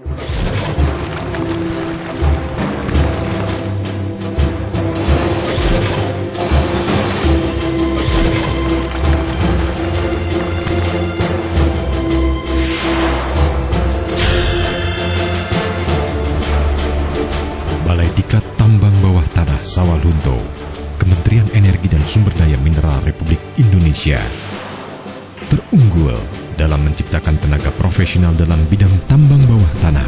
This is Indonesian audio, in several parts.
Balai Diklat Tambang Bawah Tanah Sawalunto, Kementerian Energi dan Sumber Daya Mineral Republik Indonesia, terunggul dalam menciptakan tenaga profesional dalam bidang tambang bawah tanah.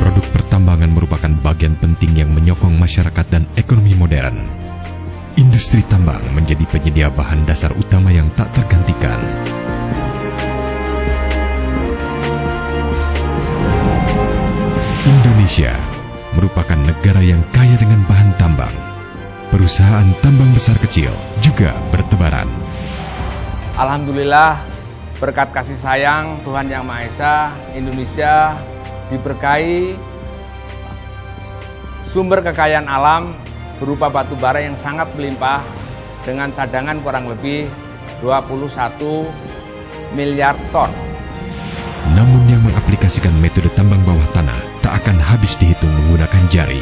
Produk pertambangan merupakan bagian penting yang menyokong masyarakat dan ekonomi modern. Industri tambang menjadi penyedia bahan dasar utama yang tak tergantikan. Indonesia merupakan negara yang kaya dengan bahan tambang. Perusahaan tambang besar kecil juga bertebaran. Alhamdulillah, berkat kasih sayang Tuhan Yang Maha Esa, Indonesia diberkahi sumber kekayaan alam berupa batu bara yang sangat melimpah dengan cadangan kurang lebih 21 miliar ton. Namun yang mengaplikasikan metode tambang bawah tanah tak akan habis dihitung menggunakan jari.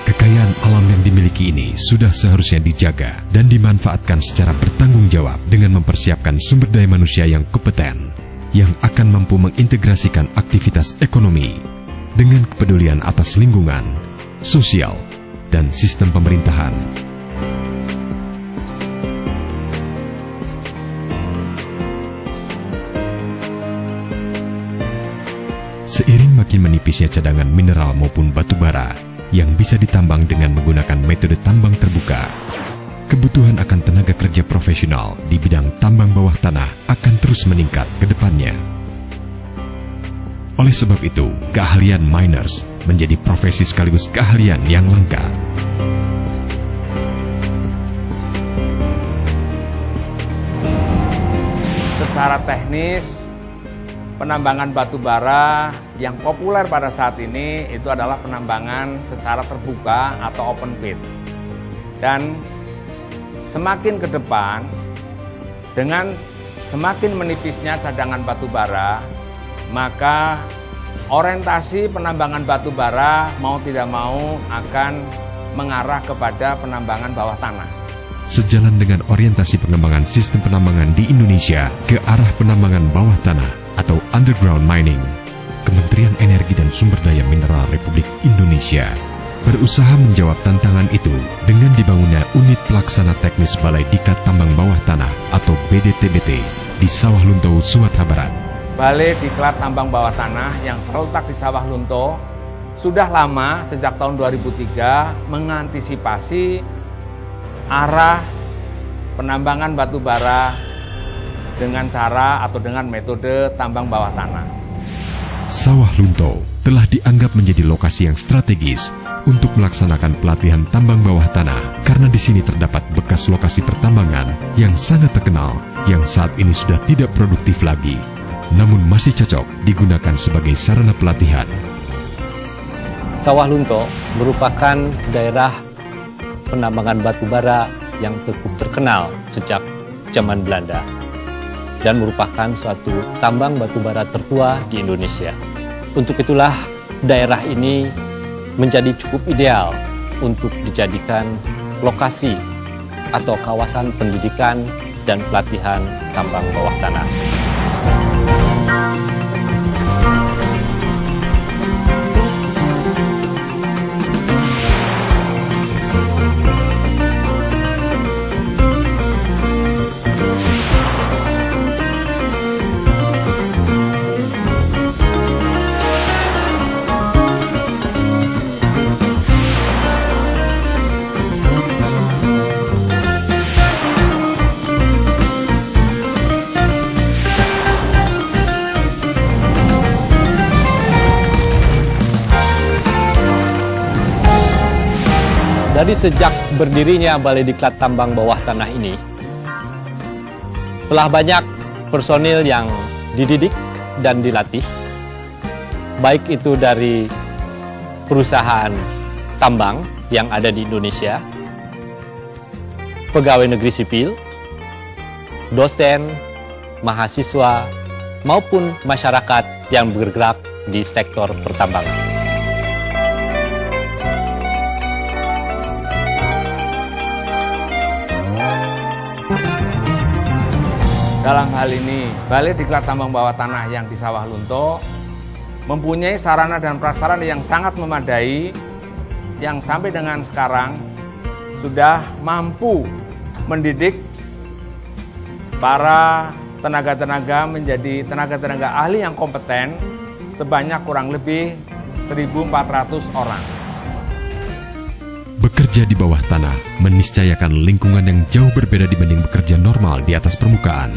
Kekayaan alam yang dimiliki ini sudah seharusnya dijaga dan dimanfaatkan secara bertanggung jawab dengan mempersiapkan sumber daya manusia yang kompeten, yang akan mampu mengintegrasikan aktivitas ekonomi dengan kepedulian atas lingkungan, sosial, dan sistem pemerintahan. Seiring makin menipisnya cadangan mineral maupun batu bara yang bisa ditambang dengan menggunakan metode tambang terbuka, kebutuhan akan tenaga kerja profesional di bidang tambang bawah tanah akan terus meningkat ke depannya. Oleh sebab itu, keahlian miners menjadi profesi sekaligus keahlian yang langka. Secara teknis, penambangan batu bara yang populer pada saat ini itu adalah penambangan secara terbuka atau open pit. Dan semakin ke depan, dengan semakin menipisnya cadangan batu bara, maka orientasi penambangan batu bara mau tidak mau akan mengarah kepada penambangan bawah tanah. Sejalan dengan orientasi pengembangan sistem penambangan di Indonesia ke arah penambangan bawah tanah atau underground mining, Kementerian Energi dan Sumber Daya Mineral Republik Indonesia berusaha menjawab tantangan itu dengan dibangunnya Unit Pelaksana Teknis Balai Diklat Tambang Bawah Tanah atau BDTBT di Sawalunto, Sumatera Barat. Balai Diklat Tambang Bawah Tanah yang terletak di Sawalunto sudah lama, sejak tahun 2003, mengantisipasi arah penambangan batu bara dengan cara atau dengan metode tambang bawah tanah. Sawalunto telah dianggap menjadi lokasi yang strategis untuk melaksanakan pelatihan tambang bawah tanah karena di sini terdapat bekas lokasi pertambangan yang sangat terkenal yang saat ini sudah tidak produktif lagi, namun masih cocok digunakan sebagai sarana pelatihan. Sawalunto merupakan daerah penambangan batu bara yang cukup terkenal sejak zaman Belanda dan merupakan suatu tambang batu bara tertua di Indonesia. Untuk itulah daerah ini menjadi cukup ideal untuk dijadikan lokasi atau kawasan pendidikan dan pelatihan tambang bawah tanah. Dari sejak berdirinya Balai Diklat Tambang Bawah Tanah ini, telah banyak personil yang dididik dan dilatih, baik itu dari perusahaan tambang yang ada di Indonesia, pegawai negeri sipil, dosen, mahasiswa, maupun masyarakat yang bergerak di sektor pertambangan. Dalam hal ini, Balai Diklat Tambang Bawah Tanah yang di Sawah Lunto mempunyai sarana dan prasarana yang sangat memadai, yang sampai dengan sekarang sudah mampu mendidik para tenaga-tenaga menjadi tenaga-tenaga ahli yang kompeten sebanyak kurang lebih 1.400 orang. Bekerja di bawah tanah meniscayakan lingkungan yang jauh berbeda dibanding bekerja normal di atas permukaan.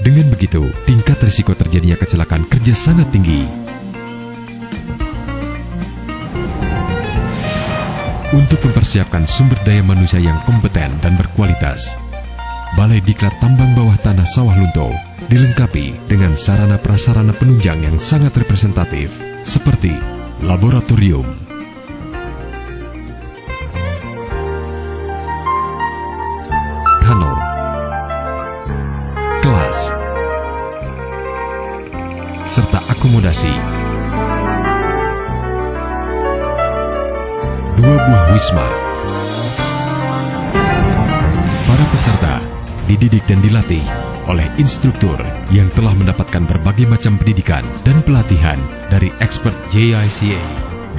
Dengan begitu, tingkat risiko terjadinya kecelakaan kerja sangat tinggi. Untuk mempersiapkan sumber daya manusia yang kompeten dan berkualitas, Balai Diklat Tambang Bawah Tanah Sawah Lunto dilengkapi dengan sarana prasarana penunjang yang sangat representatif seperti laboratorium, tunnel, kelas, serta akomodasi. 2 buah wisma. Para peserta dididik dan dilatih oleh instruktur yang telah mendapatkan berbagai macam pendidikan dan pelatihan dari expert JICA,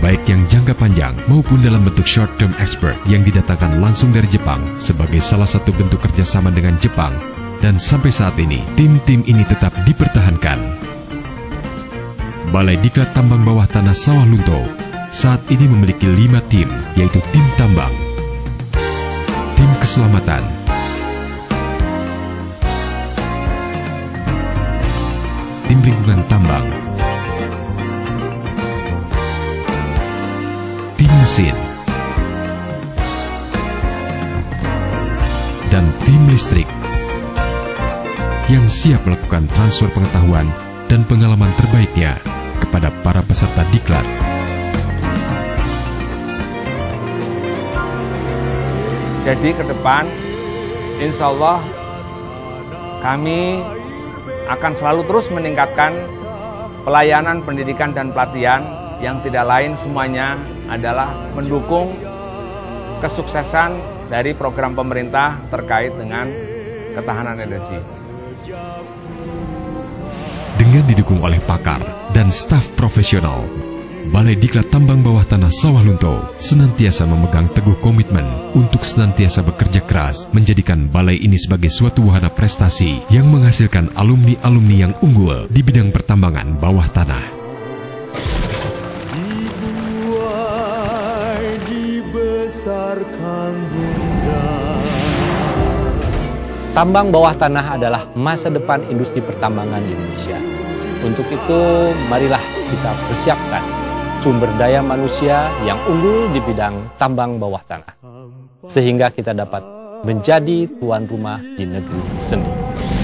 baik yang jangka panjang maupun dalam bentuk short-term expert yang didatangkan langsung dari Jepang sebagai salah satu bentuk kerjasama dengan Jepang, dan sampai saat ini tim-tim ini tetap dipertahankan. Balai Diklat Tambang Bawah Tanah Sawah Lunto saat ini memiliki 5 tim, yaitu tim tambang, tim keselamatan, tim lingkungan tambang, tim mesin, dan tim listrik yang siap melakukan transfer pengetahuan dan pengalaman terbaiknya kepada para peserta diklat. Jadi ke depan, insya Allah kami akan selalu terus meningkatkan pelayanan pendidikan dan pelatihan yang tidak lain semuanya adalah mendukung kesuksesan dari program pemerintah terkait dengan ketahanan energi. Dengan didukung oleh pakar dan staf profesional, Balai Diklat Tambang Bawah Tanah Sawah Lunto senantiasa memegang teguh komitmen untuk senantiasa bekerja keras menjadikan balai ini sebagai suatu wahana prestasi yang menghasilkan alumni-alumni yang unggul di bidang pertambangan bawah tanah. Tambang bawah tanah adalah masa depan industri pertambangan di Indonesia. Untuk itu, marilah kita persiapkan sumber daya manusia yang unggul di bidang tambang bawah tanah, sehingga kita dapat menjadi tuan rumah di negeri sendiri.